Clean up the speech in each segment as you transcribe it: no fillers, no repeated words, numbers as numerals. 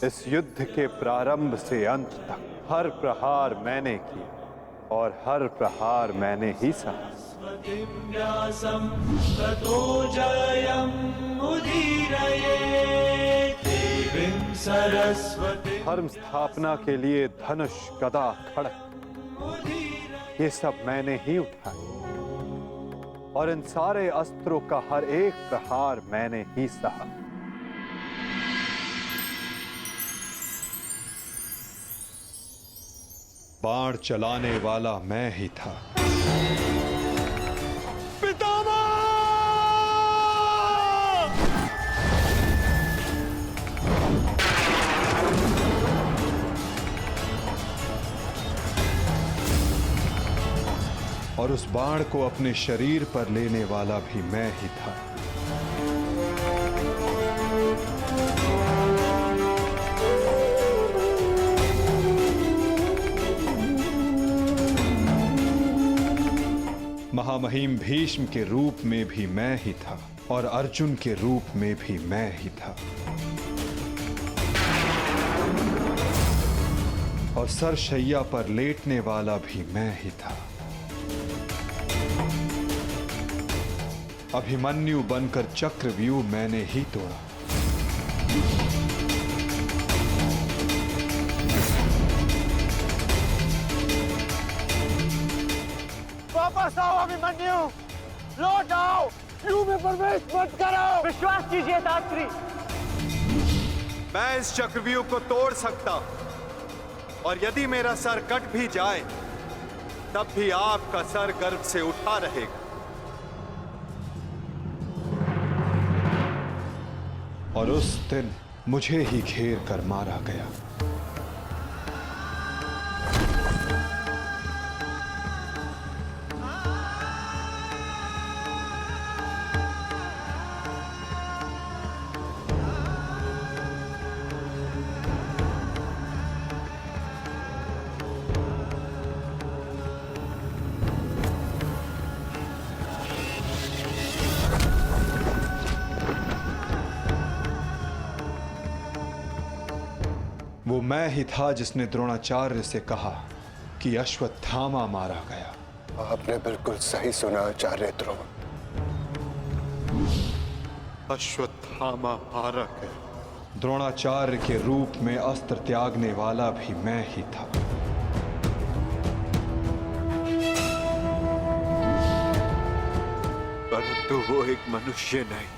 इस युद्ध के प्रारंभ से अंत तक हर प्रहार मैंने किया और हर प्रहार मैंने ही सहा। धर्म स्थापना के लिए धनुष गदा खड़ग ये सब मैंने ही उठाए और इन सारे अस्त्रों का हर एक प्रहार मैंने ही सहा। बाण चलाने वाला मैं ही था। पितामह! और उस बाण को अपने शरीर पर लेने वाला भी मैं ही था। महामहिम भीष्म के रूप में भी मैं ही था और अर्जुन के रूप में भी मैं ही था और सरशैया पर लेटने वाला भी मैं ही था। अभिमन्यु बनकर चक्रव्यूह मैंने ही तोड़ा। वापस आओ अभिमन्यु, लौट आओ, व्यूह में प्रवेश मत करो। विश्वास कीजिए दात्री, मैं इस चक्रव्यूह को तोड़ सकता और यदि मेरा सर कट भी जाए तब भी आपका सर गर्व से उठा रहेगा। और उस दिन मुझे ही घेर कर मारा गया। वो मैं ही था जिसने द्रोणाचार्य से कहा कि अश्वत्थामा मारा गया। आपने बिल्कुल सही सुना आचार्य द्रोण। अश्वत्थामा मारा गया। द्रोणाचार्य के रूप में अस्त्र त्यागने वाला भी मैं ही था। परंतु वो एक मनुष्य नहीं,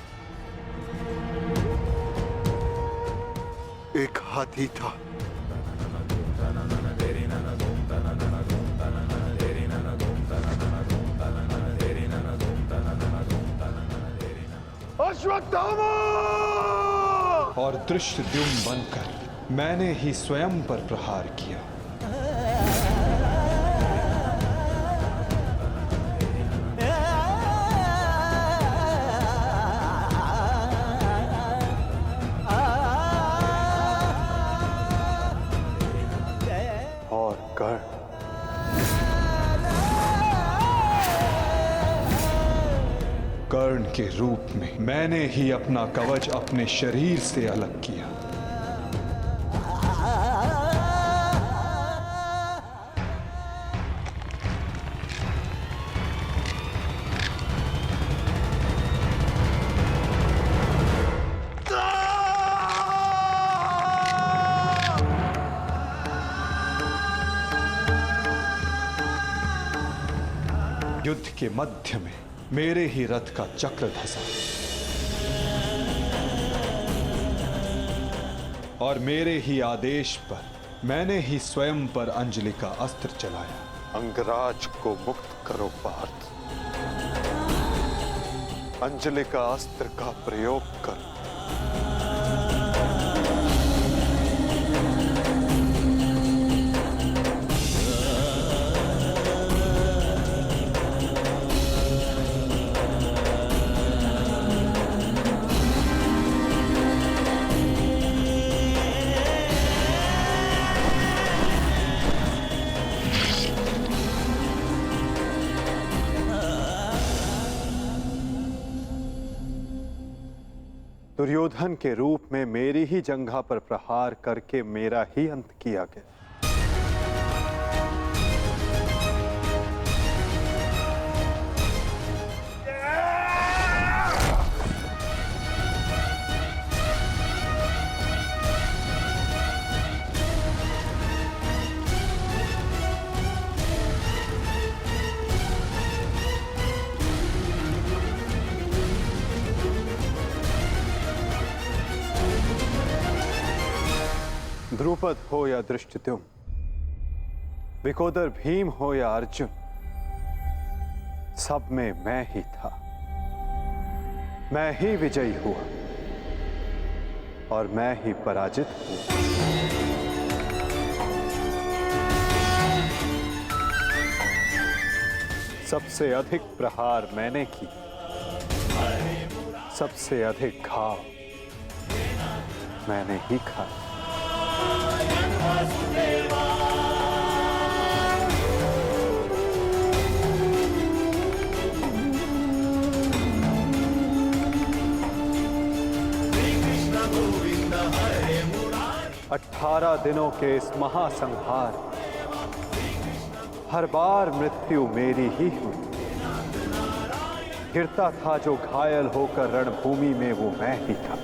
एक हाथी था। अश्वत्थामा! और धृष्टद्युम्न बनकर मैंने ही स्वयं पर प्रहार किया। और कर्ण के रूप में मैंने ही अपना कवच अपने शरीर से अलग किया। युद्ध के मध्य में मेरे ही रथ का चक्र धंसा और मेरे ही आदेश पर मैंने ही स्वयं पर अंजलि का अस्त्र चलाया। अंगराज को मुक्त करो पार्थ, अंजलि का अस्त्र का प्रयोग करो। दुर्योधन के रूप में मेरी ही जंघा पर प्रहार करके मेरा ही अंत किया गया। द्रुपद हो या धृष्टद्युम्न, विकोदर भीम हो या अर्जुन, सब में मैं ही था। मैं ही विजयी हुआ और मैं ही पराजित हुआ। सबसे अधिक प्रहार मैंने की, सबसे अधिक घाव मैंने ही खाया। 18 दिनों के इस महासंहार, हर बार मृत्यु मेरी ही हुई। गिरता था जो घायल होकर रणभूमि में, वो मैं ही था।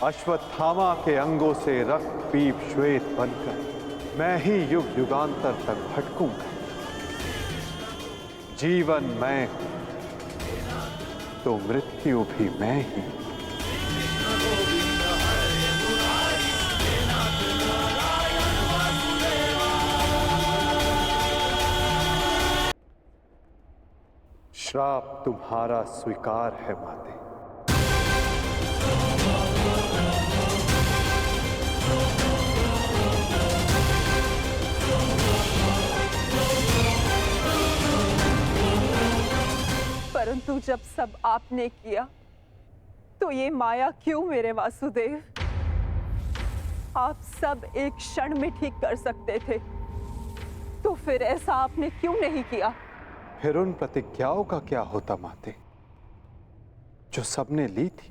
अश्वत्थामा के अंगों से रक्त पीप श्वेत बनकर मैं ही युग युगांतर तक भटकूंगा। जीवन मैं तो मृत्यु भी मैं ही। श्राप तुम्हारा स्वीकार है माते। परंतु जब सब आपने किया तो ये माया क्यों मेरे वासुदेव? आप सब एक क्षण में ठीक कर सकते थे, तो फिर ऐसा आपने क्यों नहीं किया? फिर उन प्रतिज्ञाओं का क्या होता माते, जो सबने ली थी?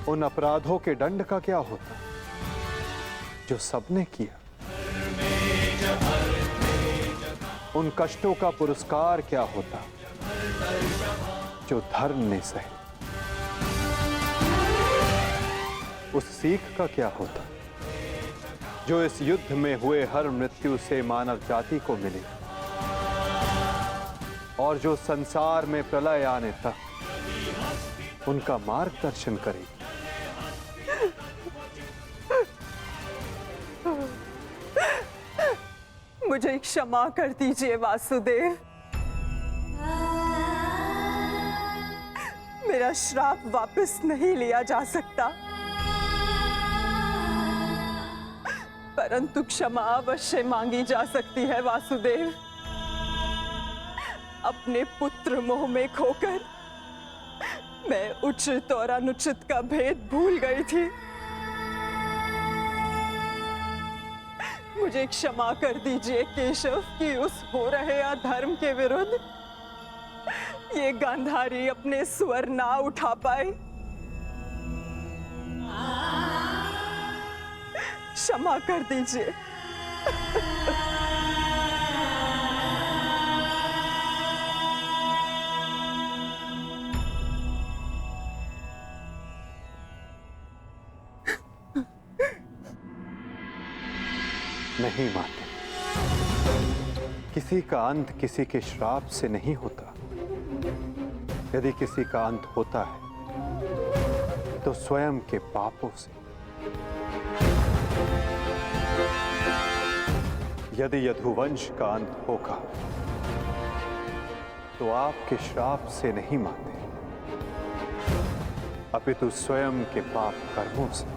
उन अपराधों के दंड का क्या होता, जो सबने किया? उन कष्टों का पुरस्कार क्या होता, जो धर्म ने सहे? उस सीख का क्या होता, जो इस युद्ध में हुए हर मृत्यु से मानव जाति को मिली, और जो संसार में प्रलय आने तक उनका मार्गदर्शन करेगी? मुझे क्षमा कर दीजिए वासुदेव। मेरा श्राप वापस नहीं लिया जा सकता, परंतु क्षमा अवश्य मांगी जा सकती है वासुदेव। अपने पुत्र मोह में खोकर मैं उचित और अनुचित का भेद भूल गई थी। मुझे क्षमा कर दीजिए केशव कि उस हो रहे अधर्म के विरुद्ध ये गांधारी अपने स्वर ना उठा पाए। क्षमा कर दीजिए। नहीं माते, किसी का अंत किसी के श्राप से नहीं होता। यदि किसी का अंत होता है तो स्वयं के पापों से। यदि यदुवंश का अंत होगा तो आपके श्राप से नहीं माते, अपितु स्वयं के पाप कर्मों से।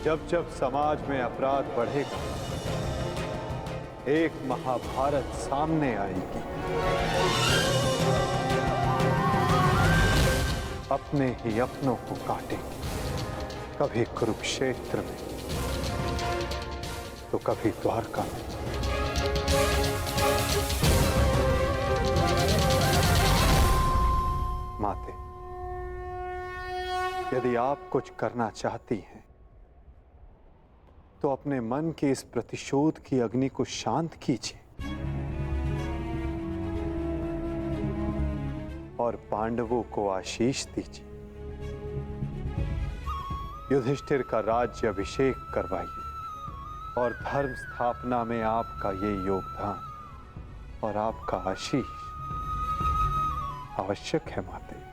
जब जब समाज में अपराध बढ़ेगा, एक महाभारत सामने आएगी। अपने ही अपनों को काटेंगे, कभी कुरुक्षेत्र में तो कभी द्वारका में। माते, यदि आप कुछ करना चाहती हैं तो अपने मन के इस प्रतिशोध की अग्नि को शांत कीजिए और पांडवों को आशीष दीजिए। युधिष्ठिर का राज्य अभिषेक करवाइए और धर्म स्थापना में आपका ये योगदान और आपका आशीष आवश्यक है माते।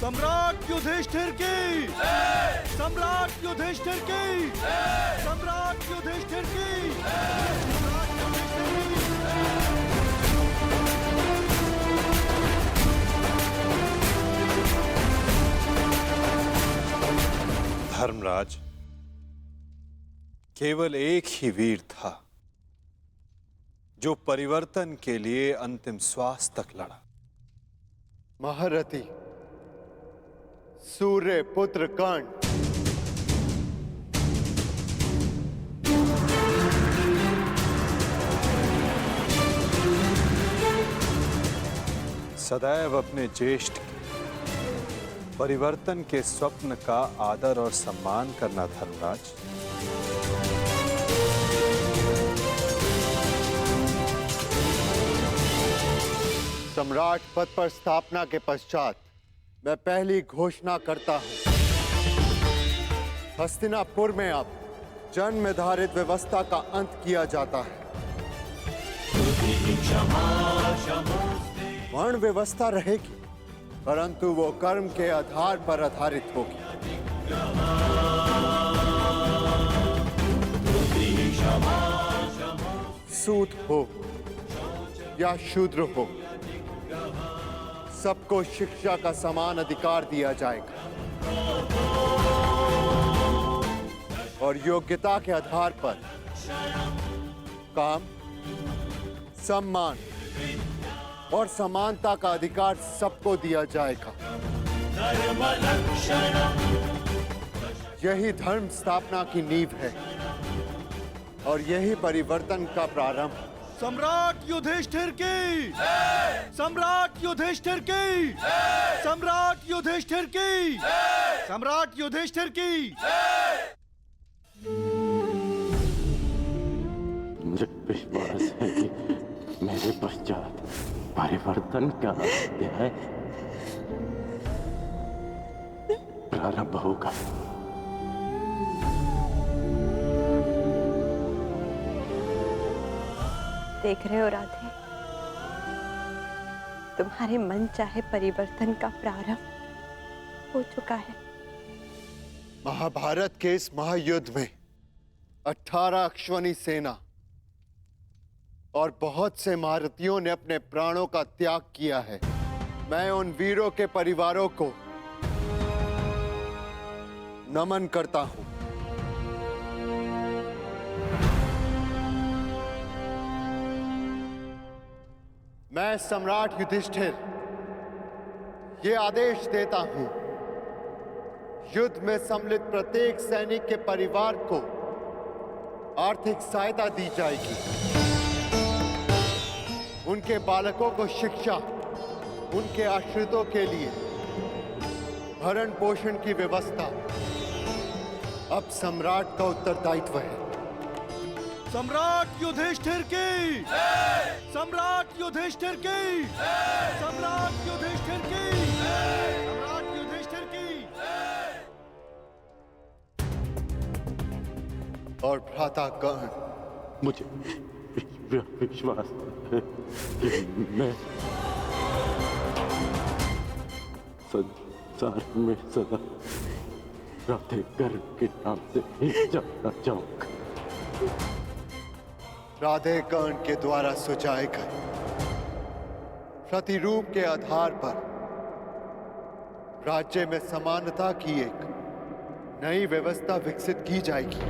सम्राट युधिष्ठिर की, सम्राट युधिष्ठिर की, सम्राट युधिष्ठिर की, सम्राट युधिष्ठिर की। धर्मराज, केवल एक ही वीर था जो परिवर्तन के लिए अंतिम श्वास तक लड़ा। महारथी सूर्य पुत्र कर्ण। सदैव अपने ज्येष्ठ के परिवर्तन के स्वप्न का आदर और सम्मान करना धर्मराज। सम्राट पद पर स्थापना के पश्चात मैं पहली घोषणा करता हूं, हस्तिनापुर में अब जन्म आधारित व्यवस्था का अंत किया जाता है। वर्ण व्यवस्था रहेगी, परंतु वो कर्म के आधार पर आधारित होगी। सूत हो या शूद्र हो, सबको शिक्षा का समान अधिकार दिया जाएगा और योग्यता के आधार पर काम, सम्मान और समानता का अधिकार सबको दिया जाएगा। यही धर्म स्थापना की नींव है और यही परिवर्तन का प्रारंभ सम्राट युधिष्ठिर की सम्राट युधिष्ठिर की सम्राट युधिष्ठिर की सम्राट युधिष्ठिर की। मुझे विश्वास है कि मेरे पश्चात परिवर्तन का अध्याय प्रारंभ होगा। देख रहे हो राधे, तुम्हारे मन चाहे परिवर्तन का प्रारंभ हो चुका है। महाभारत के इस महायुद्ध में 18 अश्वनी सेना और बहुत से महारथियों ने अपने प्राणों का त्याग किया है। मैं उन वीरों के परिवारों को नमन करता हूं। मैं सम्राट युधिष्ठिर ये आदेश देता हूं, युद्ध में सम्मिलित प्रत्येक सैनिक के परिवार को आर्थिक सहायता दी जाएगी। उनके बालकों को शिक्षा, उनके आश्रितों के लिए भरण पोषण की व्यवस्था अब सम्राट का उत्तरदायित्व है। सम्राट युधिष्ठिर की सम्राट युधिष्ठिर की सम्राट युधिष्ठिर की सम्राट युधिष्ठिर की। और भ्राता कर्ण, मुझे विश्वास है कि मैं संसार में सदा राधे कर्ण के नाम से ही जाना चाहूंगा। राधे कर्ण के द्वारा सुझाए गए प्रतिरूप के आधार पर राज्य में समानता की एक नई व्यवस्था विकसित की जाएगी।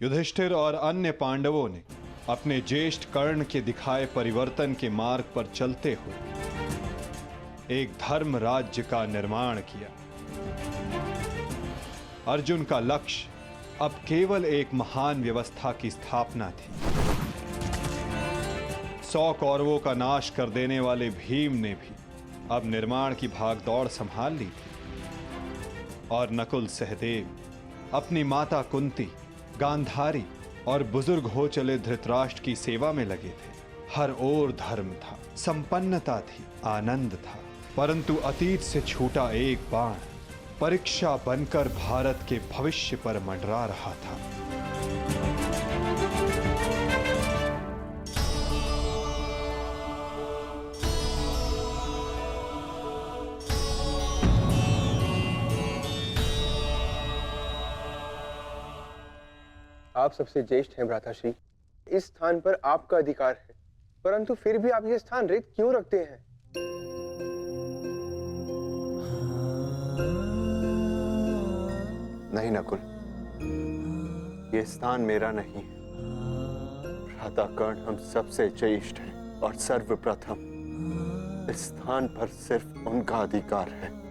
युधिष्ठिर और अन्य पांडवों ने अपने ज्येष्ठ कर्ण के दिखाए परिवर्तन के मार्ग पर चलते हुए एक धर्म राज्य का निर्माण किया। अर्जुन का लक्ष्य अब केवल एक महान व्यवस्था की स्थापना थी। 100 कौरवों का नाश कर देने वाले भीम ने भी अब निर्माण की भागदौड़ संभाल ली थी और नकुल सहदेव अपनी माता कुंती, गांधारी और बुजुर्ग हो चले धृतराष्ट्र की सेवा में लगे थे। हर ओर धर्म था, संपन्नता थी, आनंद था, परंतु अतीत से छूटा एक बाण परीक्षा बनकर भारत के भविष्य पर मंडरा रहा था। आप सबसे ज्येष्ठ हैं भ्राताश्री। इस स्थान पर आपका अधिकार है, परंतु फिर भी आप ये स्थान रिक्त क्यों रखते हैं? नहीं नकुल, ये स्थान मेरा नहीं है। भ्राता कर्ण हम सबसे ज्येष्ठ हैं और सर्वप्रथम इस स्थान पर सिर्फ उनका अधिकार है।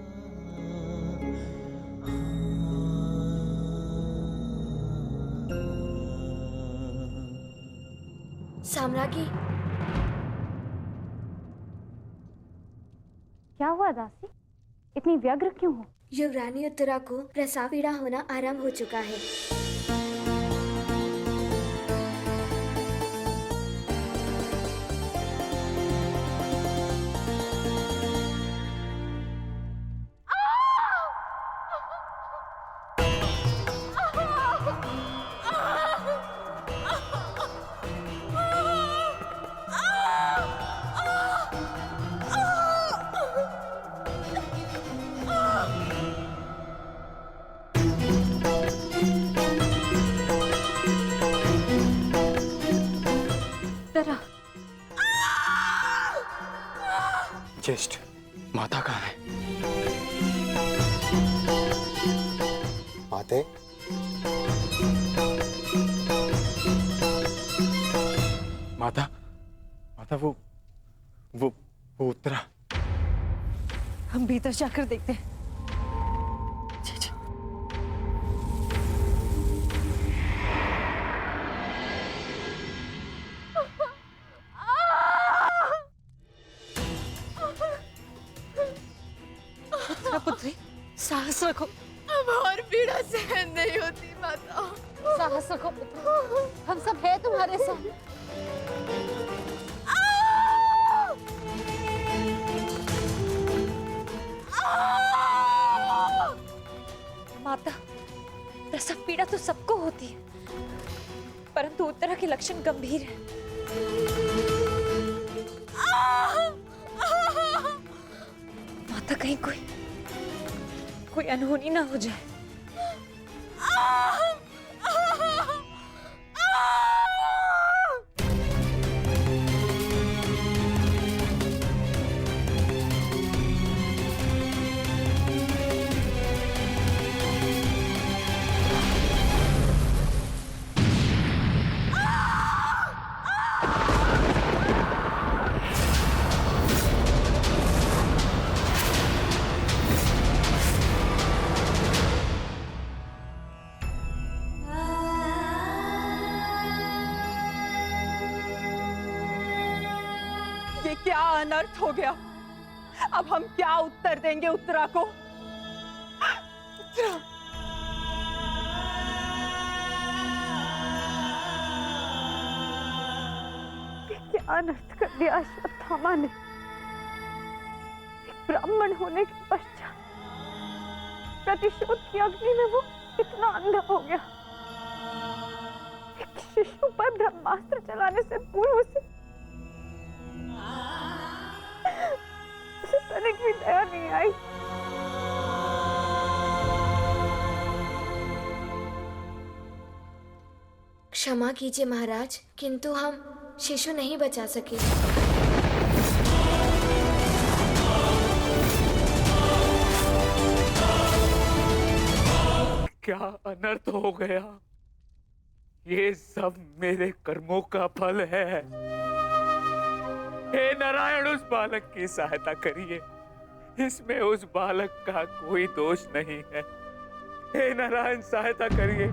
साम्राज्ञी, क्या हुआ दासी? इतनी व्यग्र क्यों हो? युवरानी उत्तरा को प्रसव पीड़ा होना आरंभ हो चुका है। ज्येष्ठ, माता कहाँ है? माते, माता, माता वो उत्तरा। हम भीतर जाकर देखते हैं। जी जी। उत्तरा पुत्री, साहस रखो। अब और पीड़ा सहन नहीं होती माता। साहस रखो पुत्र, हम सब हैं तुम्हारे साथ। माता, प्रसव पीड़ा तो सबको होती है, परंतु उत्तरा के लक्षण गंभीर हैं। माता, कहीं कोई अनहोनी ना हो जाए। ये क्या अनर्थ हो गया? अब हम क्या उत्तर देंगे उत्तरा को? उत्तरा, क्या अनर्थ कर दिया अश्वत्थामा ने। एक ब्राह्मण होने के पश्चात प्रतिशोध की अग्नि में वो इतना अंधा हो गया। एक शिशु पर ब्रह्मास्त्र चलाने से पूर्व उसे तनिक भी दया नहीं आई। क्षमा कीजिए महाराज, किंतु हम शिशु नहीं बचा सके। क्या अनर्थ हो गया? ये सब मेरे कर्मों का फल है। हे नारायण, उस बालक की सहायता करिए। इसमें उस बालक का कोई दोष नहीं है। हे नारायण, सहायता करिए।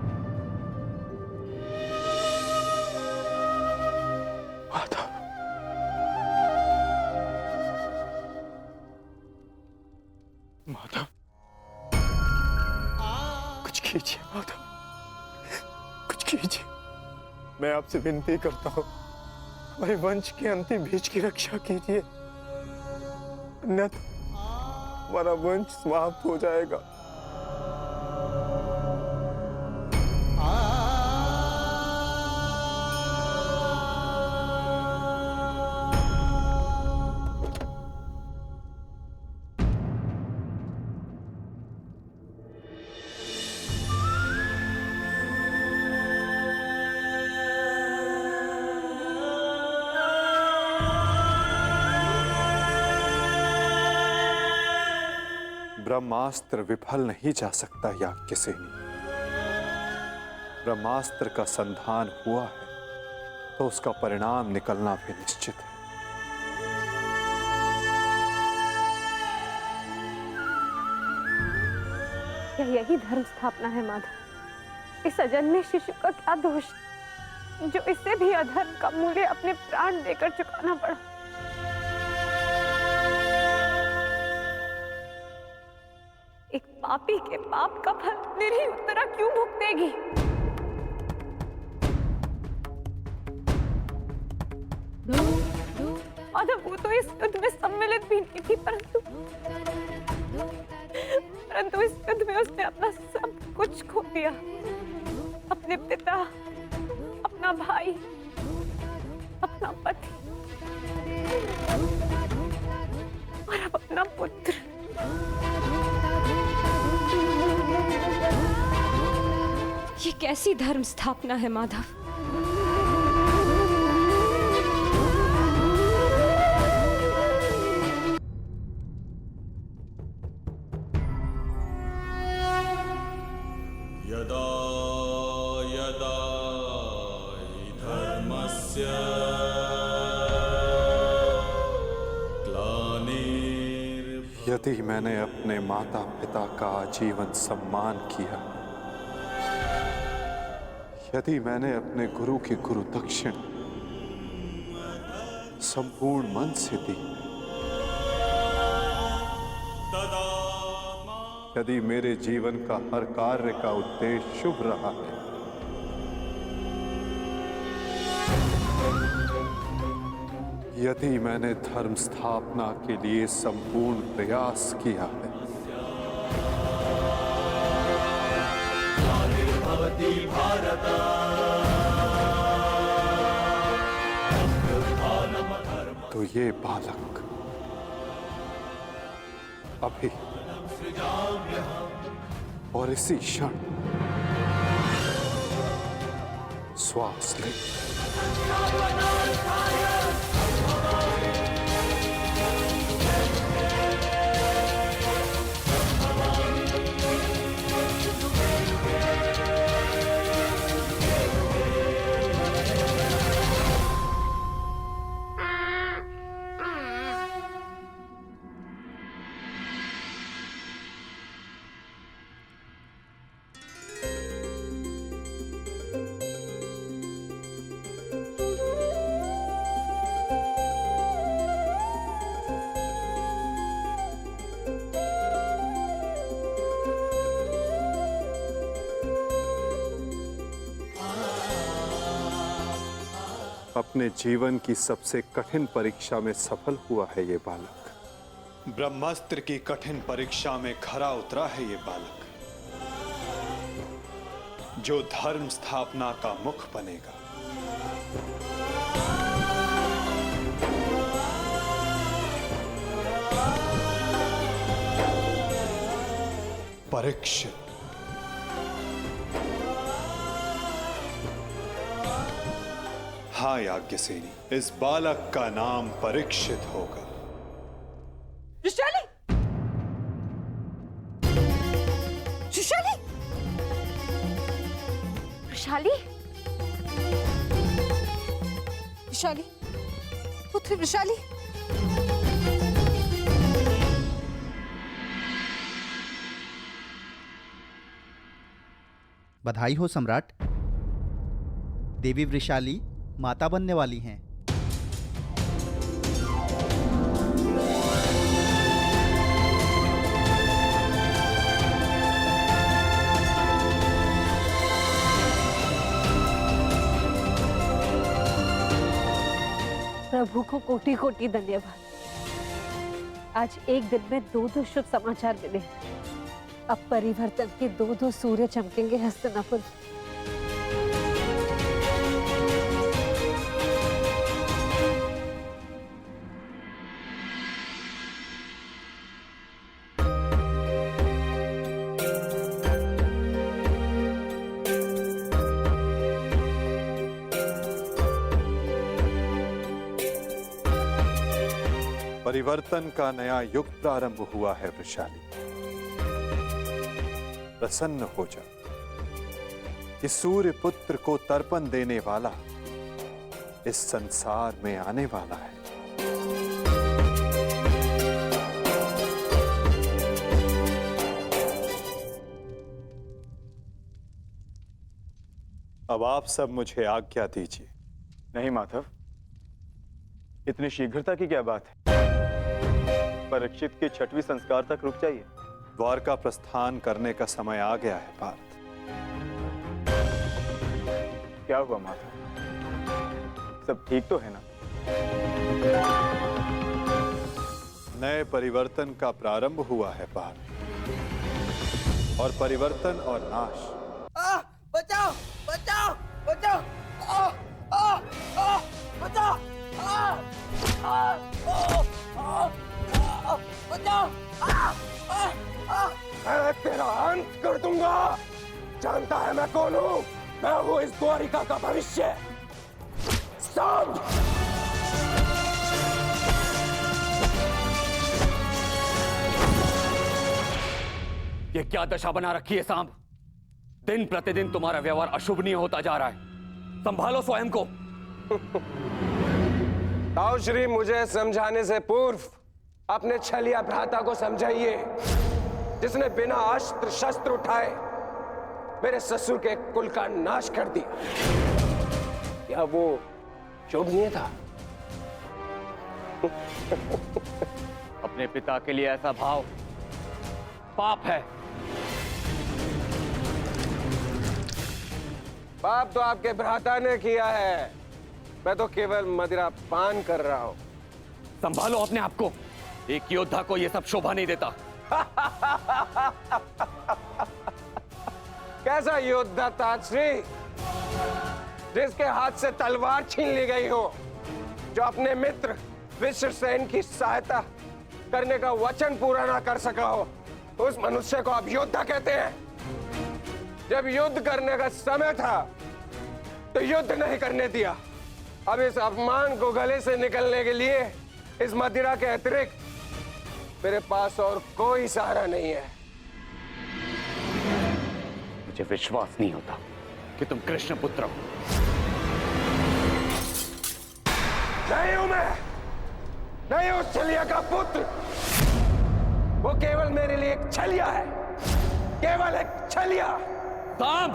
माधव, माधव, कुछ कीजिए माधव, कुछ कीजिए। मैं आपसे विनती करता हूँ, हमारे वंश के अंतिम बीज की रक्षा कीजिए, अन्यथा हमारा वंश समाप्त हो जाएगा। ब्रह्मास्त्र विफल नहीं जा सकता याज्ञसेनी। ब्रह्मास्त्र का संधान हुआ है तो उसका परिणाम निकलना भी निश्चित है। क्या यही धर्म स्थापना है माधव? इस अजन्मे शिशु का क्या दोष जो इसे भी अधर्म का मूल्य अपने प्राण देकर चुकाना पड़ा? एक पापी के पाप का फल निरीह उत्तरा क्यों भुगतेगी? माधव, वो तो इस युद्ध में सम्मिलित भी नहीं थी, परंतु इस युद्ध में उसने अपना सब कुछ खो दिया। अपने पिता, अपना भाई, अपना पति और अब अपना पुत्र। ये कैसी धर्म स्थापना है माधव? यदा यदा हि धर्मस्य यदि मैंने अपने माता पिता का आजीवन सम्मान किया, यदि मैंने अपने गुरु की गुरु दक्षिण संपूर्ण मन से दी, यदि मेरे जीवन का हर कार्य का उद्देश्य शुभ रहा है, यदि मैंने धर्म स्थापना के लिए संपूर्ण प्रयास किया है, तो ये बालक अभी और इसी क्षण श्वास ले। अपने जीवन की सबसे कठिन परीक्षा में सफल हुआ है ये बालक। ब्रह्मास्त्र की कठिन परीक्षा में खरा उतरा है ये बालक, जो धर्म स्थापना का मुख बनेगा। परीक्षित। हाँ याज्ञसेनी, इस बालक का नाम परीक्षित होगा। वृषाली! वृषाली! वृषाली, वृषाली, पुत्र वृषाली। बधाई हो सम्राट। देवी वृषाली माता बनने वाली हैं। प्रभु को कोटि कोटि धन्यवाद। आज एक दिन में दो शुभ समाचार मिले। अब परिवर्तन के दो सूर्य चमकेंगे हस्तिनापुर। परिवर्तन का नया युग प्रारंभ हुआ है वृषाली। प्रसन्न हो जा कि सूर्य पुत्र को तर्पण देने वाला इस संसार में आने वाला है। अब आप सब मुझे आज्ञा दीजिए। नहीं माधव, इतनी शीघ्रता की क्या बात है? परीक्षित के 6वें संस्कार तक रुक जाइए। द्वारका प्रस्थान करने का समय आ गया है पार्थ। क्या हुआ माधव? सब ठीक तो है ना? नए परिवर्तन का प्रारंभ हुआ है पार्थ, और परिवर्तन और नाश बचाओ बचाओ बचाओ बचाओ बचाओ। मैं तेरा अंत कर दूंगा। जानता है मैं कौन हूं? मैं हूं इस द्वारिका का भविष्य। सांब! ये क्या दशा बना रखी है सांब? दिन प्रतिदिन तुम्हारा व्यवहार अशुभनीय होता जा रहा है। संभालो स्वयं को। ताऊ श्री मुझे समझाने से पूर्व अपने छलिया भ्राता को समझाइए, जिसने बिना अस्त्र शस्त्र उठाए मेरे ससुर के कुल का नाश कर दिया। क्या वो शोभनीय था? अपने पिता के लिए ऐसा भाव पाप है। पाप तो आपके भ्राता ने किया है, मैं तो केवल मदिरा पान कर रहा हूं। संभालो अपने आप को, एक योद्धा को यह सब शोभा नहीं देता। कैसा योद्धा ताजश्री, जिसके हाथ से तलवार छीन ली गई हो, जो अपने मित्र विश्वसेन की सहायता करने का वचन पूरा ना कर सका हो, उस मनुष्य को आप योद्धा कहते हैं? जब युद्ध करने का समय था तो युद्ध नहीं करने दिया। अब इस अपमान को गले से निकलने के लिए इस मदिरा के अतिरिक्त मेरे पास और कोई सहारा नहीं है। मुझे विश्वास नहीं होता कि तुम कृष्ण पुत्र हो। नहीं हूं मैं, नहीं उस छलिया का पुत्र। वो केवल मेरे लिए एक छलिया है, केवल एक छलिया। सांब!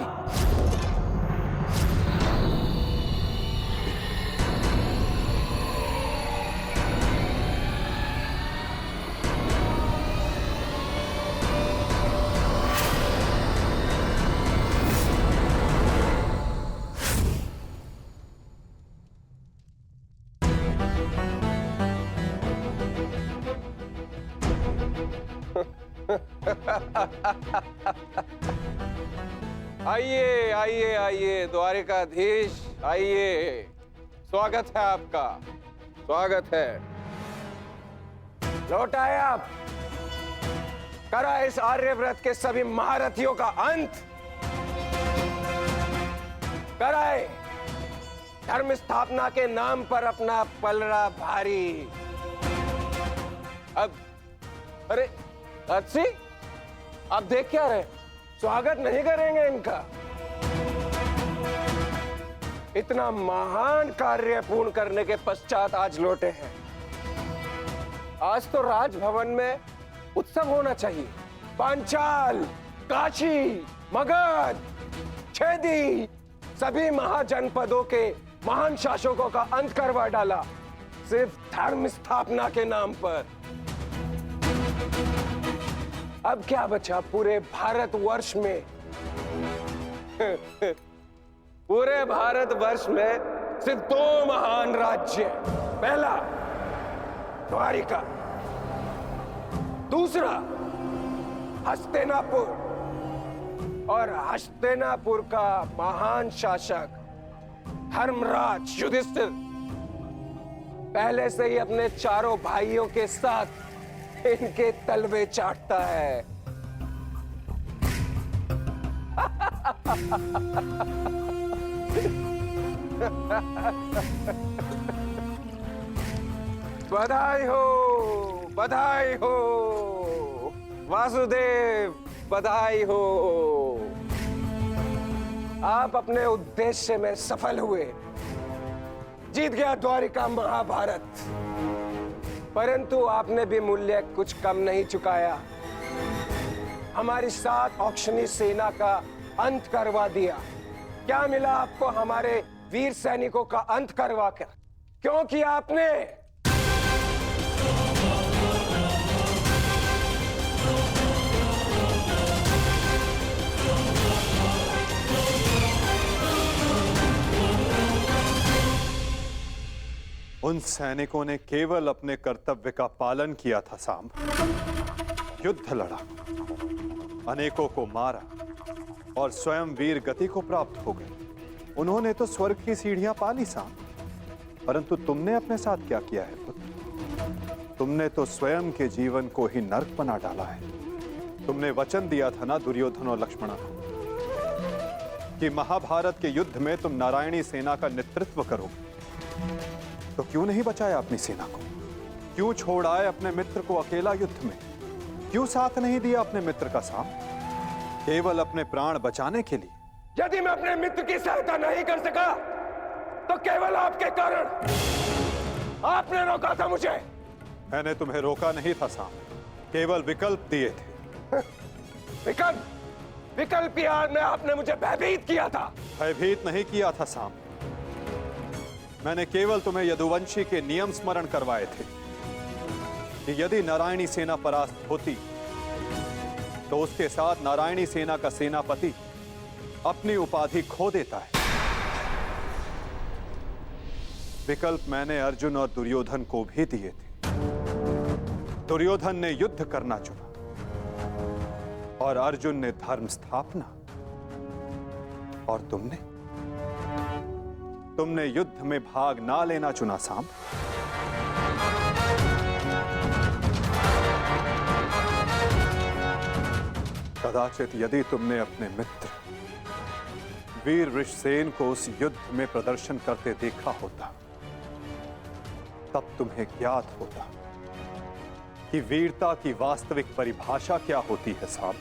आइए आइए आइए द्वारिकाधीश, आइए। स्वागत है आपका, स्वागत है। लौट आए आप। करा इस आर्यव्रत के सभी महारथियों का अंत। कराए धर्म स्थापना के नाम पर अपना पलड़ा भारी। अब अरे अच्छी, आप देख क्या रहे? स्वागत नहीं करेंगे इनका? इतना महान कार्य पूर्ण करने के पश्चात आज लौटे हैं। आज तो राजभवन में उत्सव होना चाहिए। पांचाल, काशी, मगध, छेदी, सभी महाजनपदों के महान शासकों का अंत करवा डाला, सिर्फ धर्म स्थापना के नाम पर। अब क्या बचा पूरे भारतवर्ष में? पूरे भारतवर्ष में सिर्फ दो महान राज्य। पहला द्वारिका, दूसरा हस्तिनापुर। और हस्तिनापुर का महान शासक धर्मराज युधिष्ठिर पहले से ही अपने चारों भाइयों के साथ इनके तलवे चाटता है। बधाई हो, बधाई हो वासुदेव, बधाई हो। आप अपने उद्देश्य में सफल हुए, जीत गया द्वारिका महाभारत। परंतु आपने भी मूल्य कुछ कम नहीं चुकाया। हमारी 7 औक्षणी सेना का अंत करवा दिया। क्या मिला आपको हमारे वीर सैनिकों का अंत करवा कर? क्यों किया आपने? उन सैनिकों ने केवल अपने कर्तव्य का पालन किया था सांब। युद्ध लड़ा, अनेकों को मारा और स्वयं वीर गति को प्राप्त हो गए। उन्होंने तो स्वर्ग की सीढ़ियां पाली सांब। परंतु तुमने अपने साथ क्या किया है पुत्र? तुमने तो स्वयं के जीवन को ही नर्क बना डाला है। तुमने वचन दिया था ना दुर्योधन और लक्ष्मण को कि महाभारत के युद्ध में तुम नारायणी सेना का नेतृत्व करोगे। तो क्यों नहीं बचाया अपनी सेना को? क्यों छोड़ आए अपने मित्र को अकेला युद्ध में? क्यों साथ नहीं दिया अपने मित्र का सांब? केवल अपने प्राण बचाने के लिए? यदि मैं अपने मित्र की सहायता नहीं कर सका तो केवल आपके कारण। आपने रोका था मुझे, मैंने तुम्हें रोका नहीं था साम, केवल विकल्प दिए थे। विकल्प यार में आपने मुझे भयभीत किया था। भयभीत नहीं किया था साम, मैंने केवल तुम्हें यदुवंशी के नियम स्मरण करवाए थे कि यदि नारायणी सेना परास्त होती तो उसके साथ नारायणी सेना का सेनापति अपनी उपाधि खो देता है। विकल्प मैंने अर्जुन और दुर्योधन को भी दिए थे। दुर्योधन ने युद्ध करना चुना और अर्जुन ने धर्म स्थापना, और तुमने युद्ध में भाग ना लेना चुना साम। कदाचित यदि तुमने अपने मित्र वीर ऋषसेन को उस युद्ध में प्रदर्शन करते देखा होता, तब तुम्हें ज्ञात होता कि वीरता की वास्तविक परिभाषा क्या होती है साहब।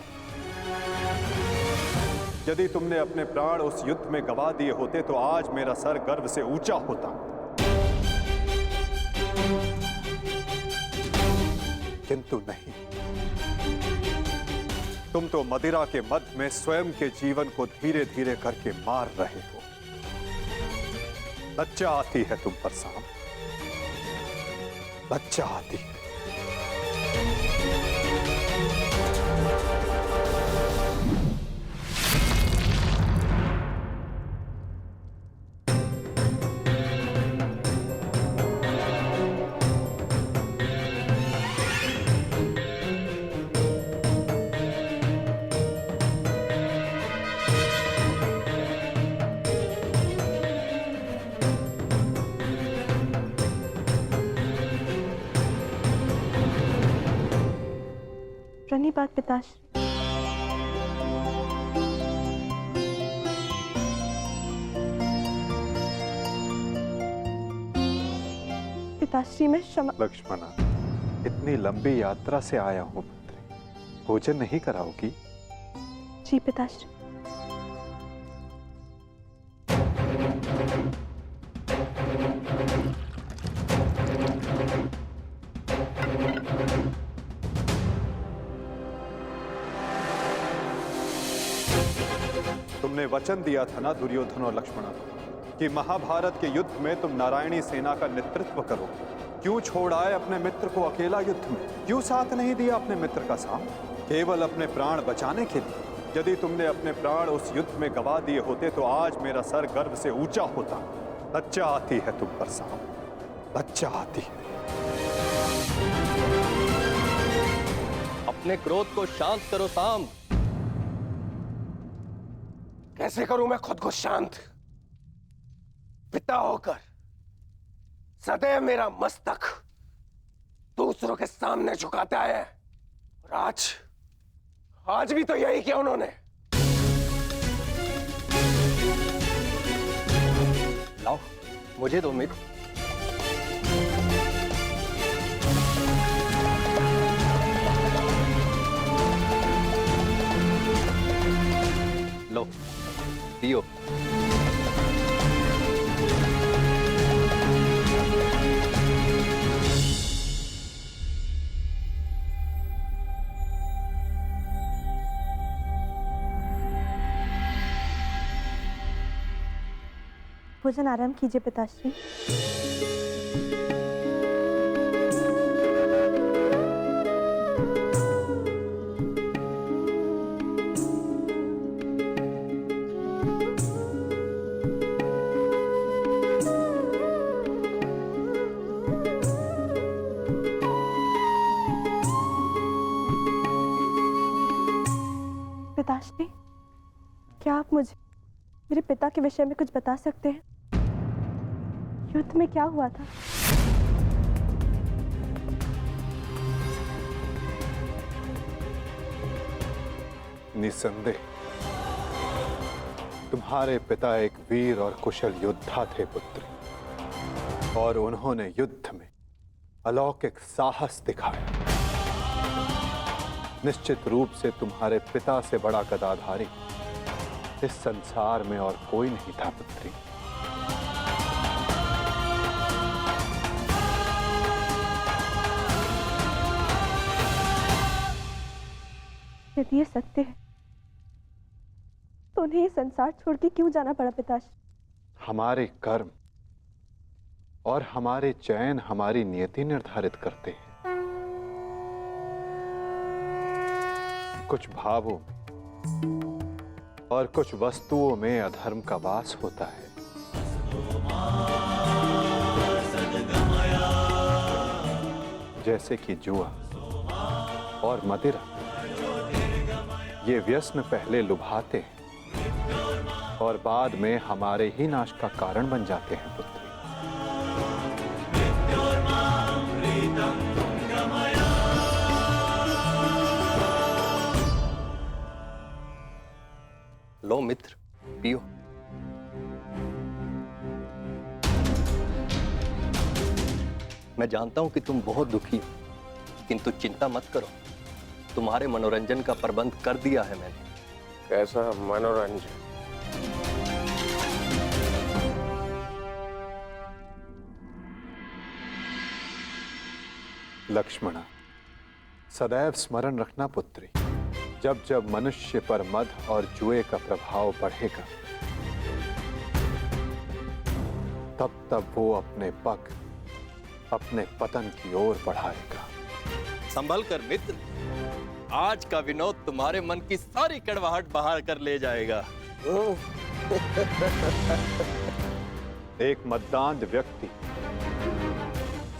यदि तुमने अपने प्राण उस युद्ध में गवा दिए होते तो आज मेरा सर गर्व से ऊंचा होता, किंतु नहीं। तुम तो मदिरा के मद में स्वयं के जीवन को धीरे धीरे करके मार रहे हो। लज्जा आती है तुम पर साम, लज्जा आती है। प्रणिपात पिताश्री। पिताश्री मैं क्षमा। लक्ष्मणा, इतनी लंबी यात्रा से आया हूं पुत्री, भोजन नहीं कराओगी? जी पिताश्री। तुमने वचन दिया था ना दुर्योधन और लक्ष्मणा को कि महाभारत के युद्ध में तुम नारायणी सेना का नेतृत्व करोगे। क्यों छोड़ आए अपने मित्र को अकेला युद्ध में? क्यों साथ नहीं दिया अपने मित्र का साम? केवल अपने प्राण बचाने के लिए। यदि तुमने अपने प्राण उस युद्ध में गवा दिए होते तो आज मेरा सर गर्व से ऊंचा होता। लज्जा आती है तुम पर साम, लज्जा आती है। अपने क्रोध को शांत करो साम। कैसे करूं मैं खुद को शांत? पिता होकर सदैव मेरा मस्तक दूसरों के सामने झुकाता है, और आज भी तो यही किया उन्होंने। लाओ, मुझे दो मित्र। लो, पियो। भोजन आराम कीजिए पिताश्री। पिताश्री, क्या आप मुझे मेरे पिता के विषय में कुछ बता सकते हैं? युद्ध में क्या हुआ था? निसंदेह तुम्हारे पिता एक वीर और कुशल योद्धा थे पुत्री, और उन्होंने युद्ध में अलौकिक साहस दिखाया। निश्चित रूप से तुम्हारे पिता से बड़ा गदाधारी इस संसार में और कोई नहीं था पुत्री। यदि ये सत्य है तो उन्हें ये संसार छोड़ के क्यों जाना पड़ा पिताश्री? हमारे कर्म और हमारे चयन हमारी नियति निर्धारित करते हैं। कुछ भावों में और कुछ वस्तुओं में अधर्म का वास होता है। जैसे कि जुआ और मदिरा, ये व्यसन पहले लुभाते हैं और बाद में हमारे ही नाश का कारण बन जाते हैं पुत्री। लो मित्र, पियो। मैं जानता हूं कि तुम बहुत दुखी हो, किंतु चिंता मत करो, तुम्हारे मनोरंजन का प्रबंध कर दिया है मैंने। कैसा मनोरंजन? लक्ष्मणा, सदैव स्मरण रखना पुत्री, जब जब मनुष्य पर मद और जुए का प्रभाव बढ़ेगा, तब तब वो अपने पग अपने पतन की ओर बढ़ाएगा। संभल कर मित्र, आज का विनोद तुम्हारे मन की सारी कड़वाहट बाहर कर ले जाएगा। एक मद्दांध व्यक्ति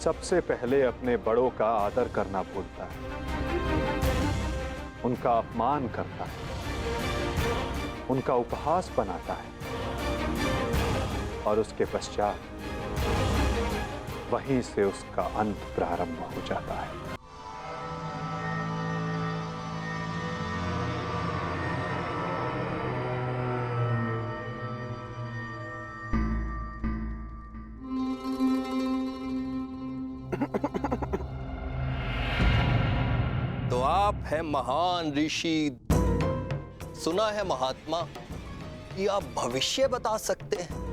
सबसे पहले अपने बड़ों का आदर करना भूलता है, उनका अपमान करता है, उनका उपहास बनाता है और उसके पश्चात वहीं से उसका अंत प्रारंभ हो जाता है। तो आप हैं महान ऋषि, सुना है महात्मा कि आप भविष्य बता सकते हैं।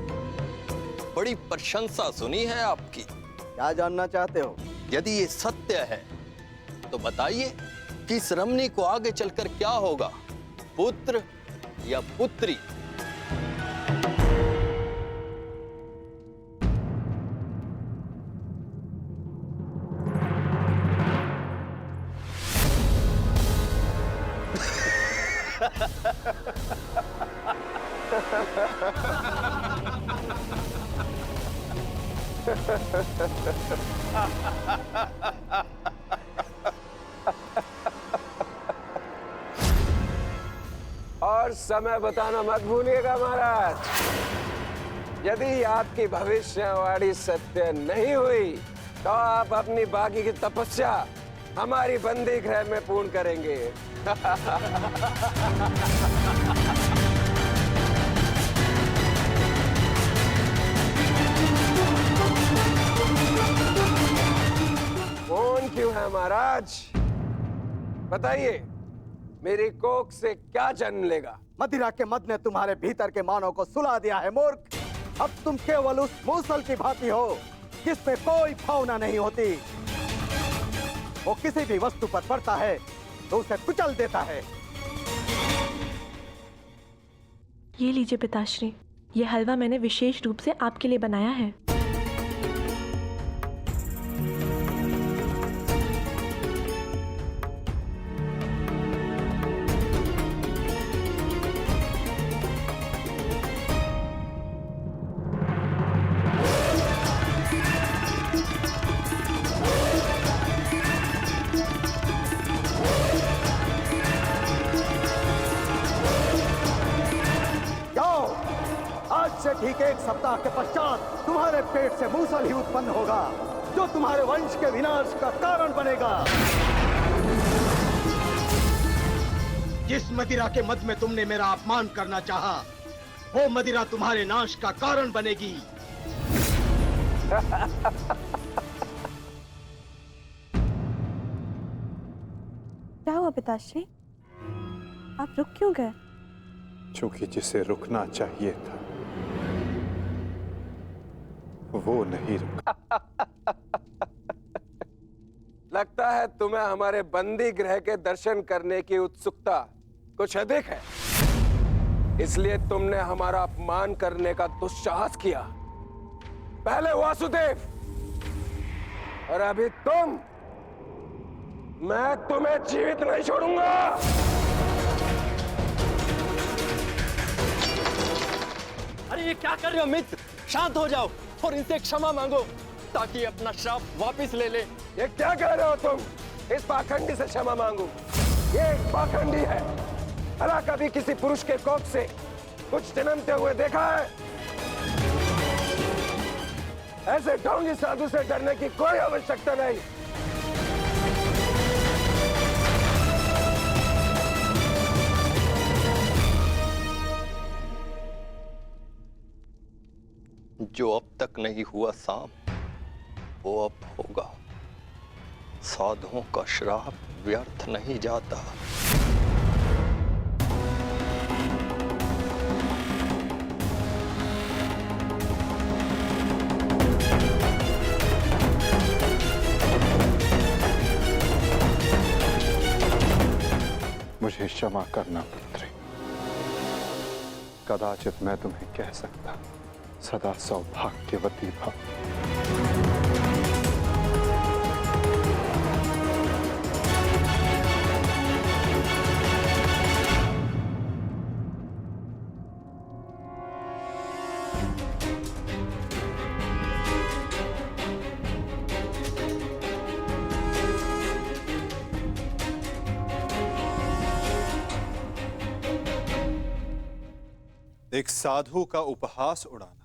बड़ी प्रशंसा सुनी है आपकी। क्या जानना चाहते हो? यदि ये सत्य है तो बताइए कि इस रमणी को आगे चलकर क्या होगा, पुत्र या पुत्री? और समय बताना मत भूलिएगा महाराज। यदि आपकी भविष्यवाणी सत्य नहीं हुई तो आप अपनी बाकी की तपस्या हमारी बंदी गृह में पूर्ण करेंगे। कौन क्यों है महाराज? बताइए, मेरी कोख से क्या जन्म लेगा? मदिरा के मद ने तुम्हारे भीतर के मानव को सुला दिया है मूर्ख। अब तुम केवल उस मूसल की भांति हो जिसमें कोई भावना नहीं होती। वो किसी भी वस्तु पर पड़ता है तो उसे कुचल देता है। ये लीजिए पिताश्री, ये हलवा मैंने विशेष रूप से आपके लिए बनाया है। ठीक एक सप्ताह के पश्चात तुम्हारे पेट से मूसल ही उत्पन्न होगा जो तुम्हारे वंश के विनाश का कारण बनेगा। जिस मदिरा के मद में तुमने मेरा अपमान करना चाहा, वो मदिरा तुम्हारे नाश का कारण बनेगी। क्या हुआ पिताश्री? आप रुक क्यों गए? क्योंकि जिसे रुकना चाहिए था वो नहीं रुका। लगता है तुम्हें हमारे बंदी गृह के दर्शन करने की उत्सुकता कुछ अधिक है, इसलिए तुमने हमारा अपमान करने का दुस्साहस किया। पहले वासुदेव और अभी तुम। मैं तुम्हें जीवित नहीं छोड़ूंगा। अरे ये क्या कर रहे हो मित्र? शांत हो जाओ और इनसे क्षमा मांगो ताकि अपना श्राप वापस ले ले। ये क्या कह रहे हो तुम? इस पाखंडी से क्षमा मांगू? ये एक पाखंडी है। भला कभी किसी पुरुष के कोख से कुछ जन्मते हुए देखा है? ऐसे ढोंगी साधु से डरने की कोई आवश्यकता नहीं। जो अब तक नहीं हुआ साम, वो अब होगा। साधुओं का श्राप व्यर्थ नहीं जाता। मुझे क्षमा करना पुत्री। कदाचित मैं तुम्हें कह सकता सदा सौभाग्यवती भव। एक साधु का उपहास उड़ाना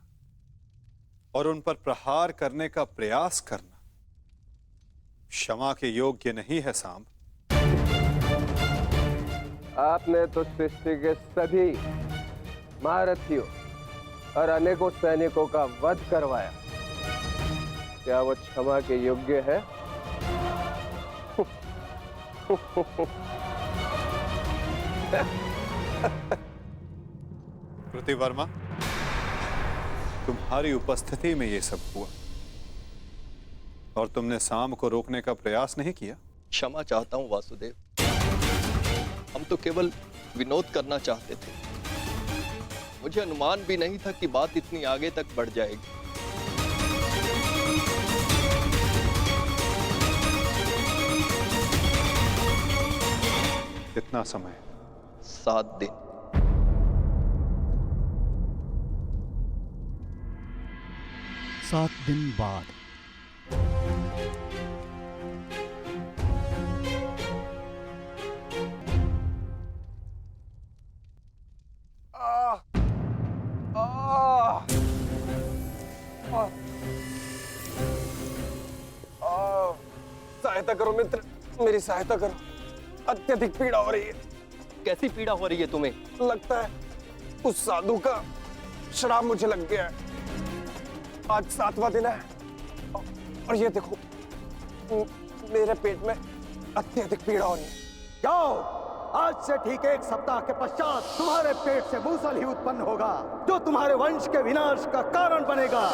और उन पर प्रहार करने का प्रयास करना क्षमा के योग्य नहीं है सांब। आपने तो सृष्टि के सभी महारथियों और अनेकों सैनिकों का वध करवाया। क्या वो क्षमा के योग्य है? प्रतिवर्मा, तुम्हारी उपस्थिति में ये सब हुआ और तुमने साम को रोकने का प्रयास नहीं किया। क्षमा चाहता हूं वासुदेव, हम तो केवल विनोद करना चाहते थे। मुझे अनुमान भी नहीं था कि बात इतनी आगे तक बढ़ जाएगी। कितना समय? 7 दिन। सात दिन बाद सहायता करो मित्र, मेरी सहायता करो। अत्यधिक पीड़ा हो रही है। कैसी पीड़ा हो रही है तुम्हें? लगता है उस साधु का श्राप मुझे लग गया है। आज 7वां दिन है और ये देखो मेरे पेट में अत्यधिक पीड़ा हो रही है। जाओ, आज से ठीक 1 सप्ताह के पश्चात तुम्हारे पेट से मूसल ही उत्पन्न होगा जो तुम्हारे वंश के विनाश का कारण बनेगा।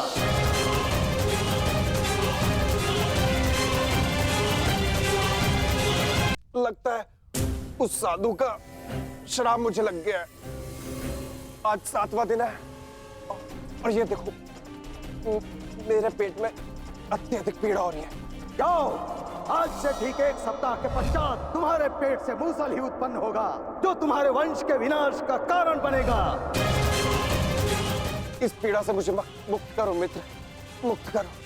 लगता है उस साधु का श्राप मुझे लग गया है। आज 7वां दिन है और ये देखो मेरे पेट में अत्यधिक पीड़ा हो रही है। जाओ, आज से ठीक 1 सप्ताह के पश्चात तुम्हारे पेट से मूसल ही उत्पन्न होगा जो तुम्हारे वंश के विनाश का कारण बनेगा। इस पीड़ा से मुझे मुक्त करो मित्र, मुक्त करो।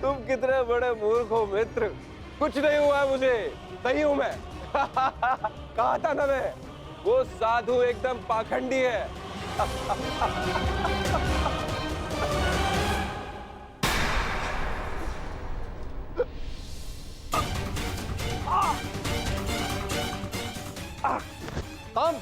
तुम कितने बड़े मूर्ख हो मित्र। कुछ नहीं हुआ है मुझे, सही हूं मैं। कहा था ना मैं, वो साधु एकदम पाखंडी है। हम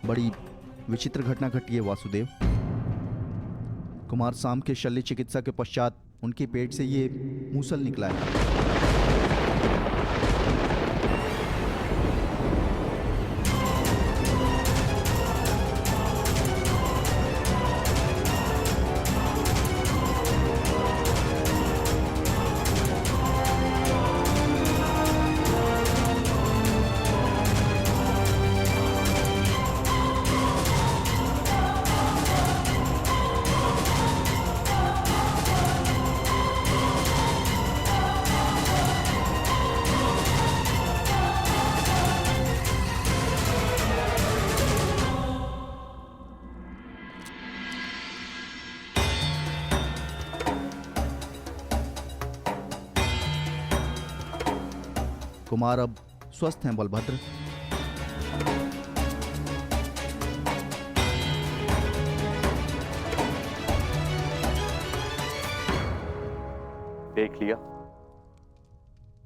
बड़ी विचित्र घटना घटी है वासुदेव। कुमार साम के शल्य चिकित्सा के पश्चात उनके पेट से ये मूसल निकला है। कुमार अब स्वस्थ हैं बलभद्र। देख लिया,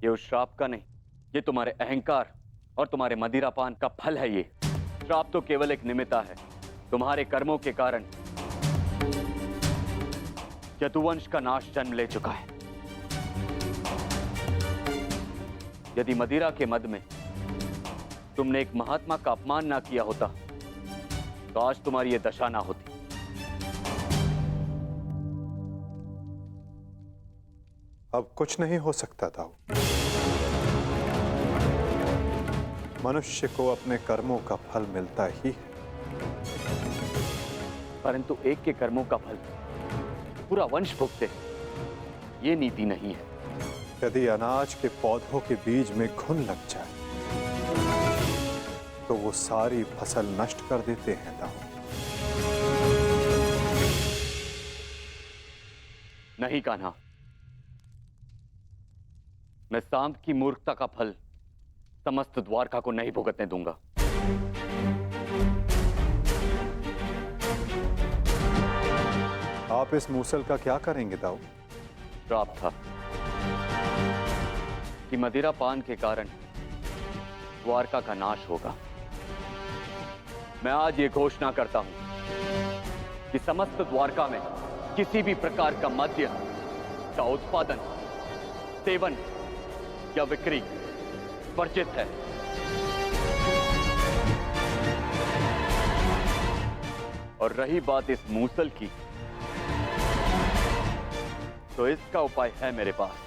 ये उस श्राप का नहीं, ये तुम्हारे अहंकार और तुम्हारे मदिरापान का फल है। ये श्राप तो केवल एक निमित्ता है। तुम्हारे कर्मों के कारण यदुवंश का नाश जन्म ले चुका है। यदि मदिरा के मद में तुमने एक महात्मा का अपमान ना किया होता तो आज तुम्हारी यह दशा ना होती। अब कुछ नहीं हो सकता दाऊ। मनुष्य को अपने कर्मों का फल मिलता ही है, परंतु एक के कर्मों का फल पूरा वंश भुगते, ये नीति नहीं है। यदि अनाज के पौधों के बीज में घुन लग जाए तो वो सारी फसल नष्ट कर देते हैं दाऊ। नहीं कान्हा, मैं सांब की मूर्खता का फल समस्त द्वारका को नहीं भुगतने दूंगा। आप इस मूसल का क्या करेंगे दाऊ? श्राप था कि मदिरा पान के कारण द्वारका का नाश होगा। मैं आज ये घोषणा करता हूं कि समस्त द्वारका में किसी भी प्रकार का मद्य का उत्पादन, सेवन या बिक्री वर्जित है। और रही बात इस मूसल की, तो इसका उपाय है मेरे पास।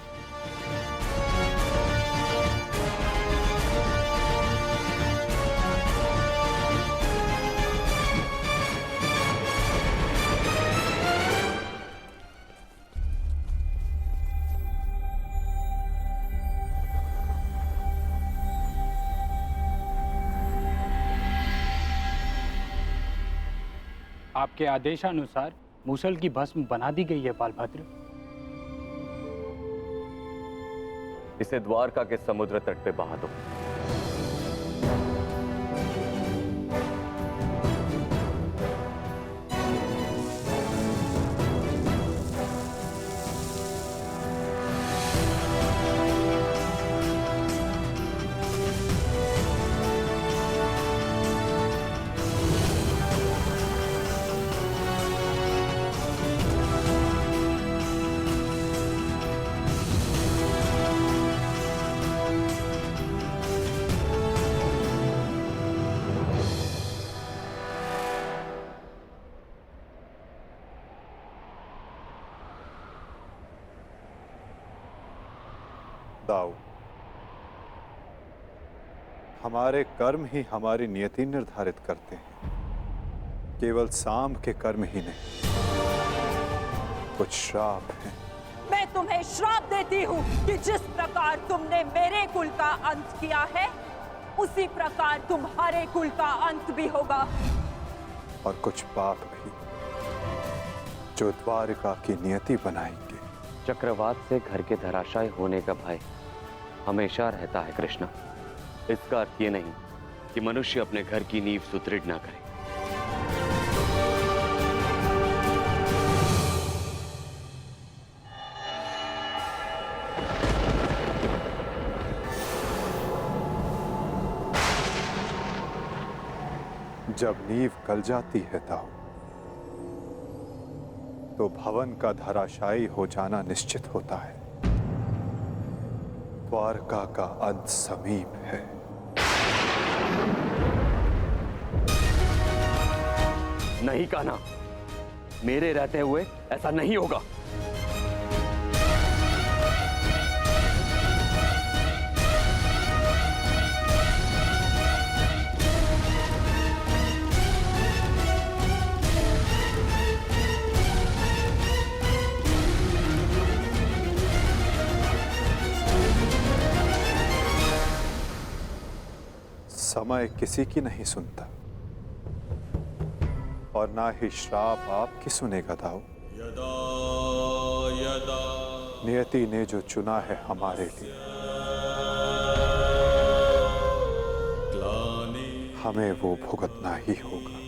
आपके आदेशानुसार मूसल की भस्म बना दी गई है बालभद्र। इसे द्वारका के समुद्र तट पे बहा दो। दाऊ, हमारे कर्म ही हमारी नियति निर्धारित करते हैं, केवल सांब के कर्म ही नहीं। कुछ श्राप हैं। मैं तुम्हें श्राप देती हूँ कि जिस प्रकार तुमने मेरे कुल का अंत किया है, उसी प्रकार तुम्हारे कुल का अंत भी होगा। और कुछ पाप भी जो द्वारिका की नियति बनाएंगे। चक्रवात से घर के धराशायी होने का भय हमेशा रहता है कृष्णा। इसका अर्थ ये नहीं कि मनुष्य अपने घर की नींव सुदृढ़ ना करे। जब नींव गल जाती है दाऊ, तो भवन का धराशायी हो जाना निश्चित होता है। द्वारका का अंत समीप है। नहीं कान्हा, मेरे रहते हुए ऐसा नहीं होगा। समय किसी की नहीं सुनता और ना ही श्राप आपकी सुनेगा दाऊ। नियति ने जो चुना है हमारे लिए, हमें वो भुगतना ही होगा।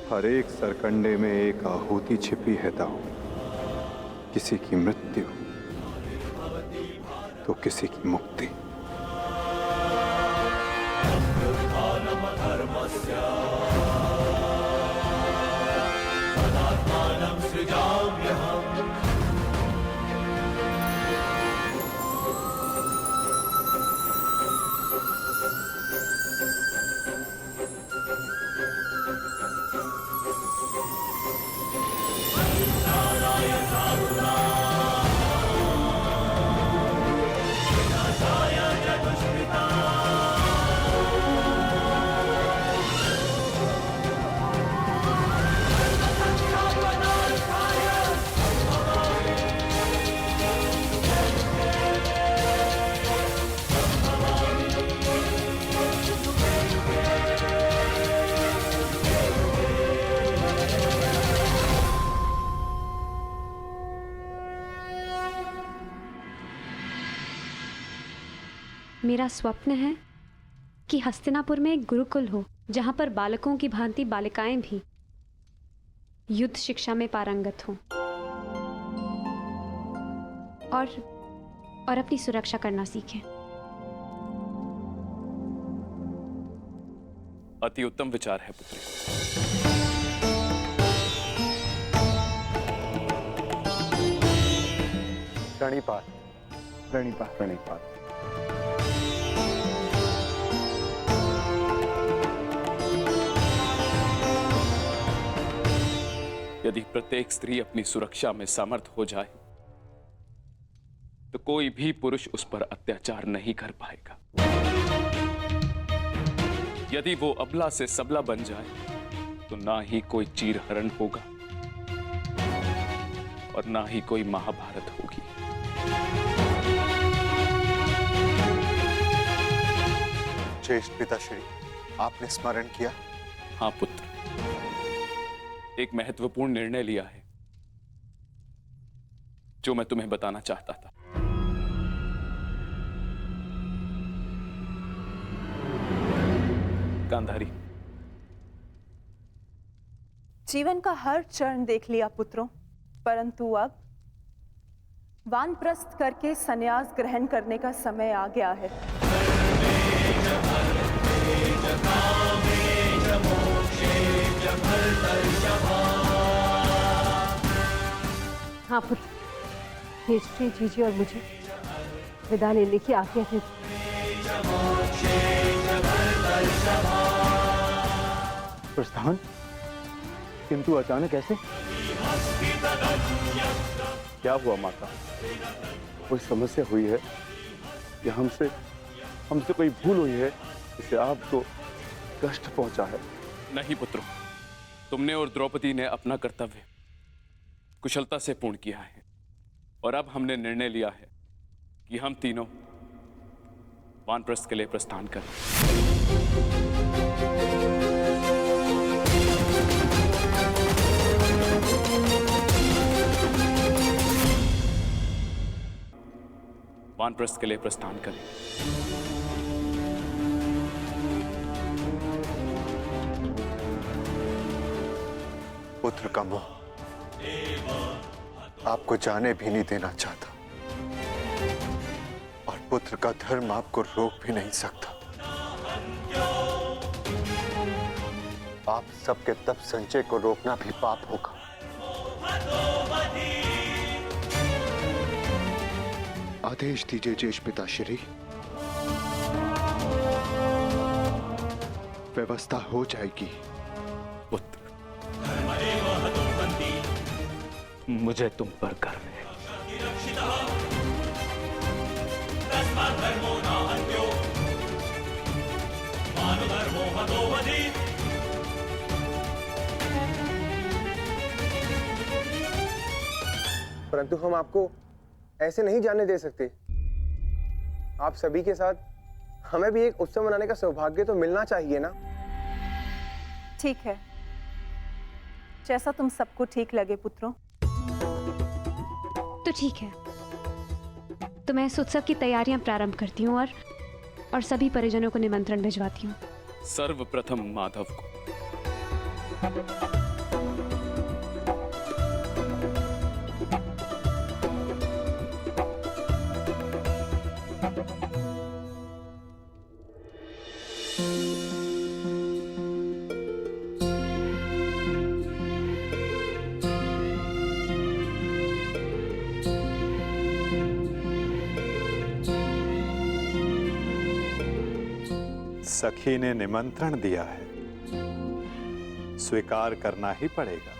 हर एक सरकंडे में एक आहुति छिपी है दाऊ। किसी की मृत्यु तो किसी की मुक्ति। मेरा स्वप्न है कि हस्तिनापुर में एक गुरुकुल हो, जहां पर बालकों की भांति बालिकाएं भी युद्ध शिक्षा में पारंगत हों और अपनी सुरक्षा करना सीखें। अति उत्तम विचार है पुत्री। प्रणिपात, प्रणिपात, प्रणिपात। यदि प्रत्येक स्त्री अपनी सुरक्षा में समर्थ हो जाए तो कोई भी पुरुष उस पर अत्याचार नहीं कर पाएगा। यदि वो अबला से सबला बन जाए तो ना ही कोई चीरहरण होगा और ना ही कोई महाभारत होगी। ज्येष्ठ पिताश्री, आपने स्मरण किया? हाँ पुत्र, एक महत्वपूर्ण निर्णय लिया है जो मैं तुम्हें बताना चाहता था। गांधारी, जीवन का हर चरण देख लिया पुत्रों, परंतु अब वानप्रस्थ करके संन्यास ग्रहण करने का समय आ गया है। हाँ पुत्र, युधिष्ठिर जीजी और मुझे विदा लेने की आज्ञा दे। प्रस्थान? किंतु अचानक ऐसे? क्या हुआ माता? कोई समस्या हुई है या हमसे कोई भूल हुई है जिससे आपको कष्ट पहुंचा है? नहीं पुत्रों, तुमने और द्रौपदी ने अपना कर्तव्य कुशलता से पूर्ण किया है और अब हमने निर्णय लिया है कि हम तीनों वानप्रस्थ के लिए प्रस्थान करें। वानप्रस्थ के लिए प्रस्थान करें। पुत्र का मोह आपको जाने भी नहीं देना चाहता, और पुत्र का धर्म आपको रोक भी नहीं सकता। आप सबके तप संचय को रोकना भी पाप होगा। आदेश दीजिए ज्येष्ठ पिताश्री। व्यवस्था हो जाएगी। पुत्र, मुझे तुम पर गर्व है। परंतु हम आपको ऐसे नहीं जाने दे सकते। आप सभी के साथ हमें भी एक उत्सव मनाने का सौभाग्य तो मिलना चाहिए ना। ठीक है, जैसा तुम सबको ठीक लगे पुत्रों। तो ठीक है, तो मैं इस उत्सव की तैयारियां प्रारंभ करती हूँ और सभी परिजनों को निमंत्रण भिजवाती हूँ। सर्वप्रथम माधव को। सखी ने निमंत्रण दिया है, स्वीकार करना ही पड़ेगा।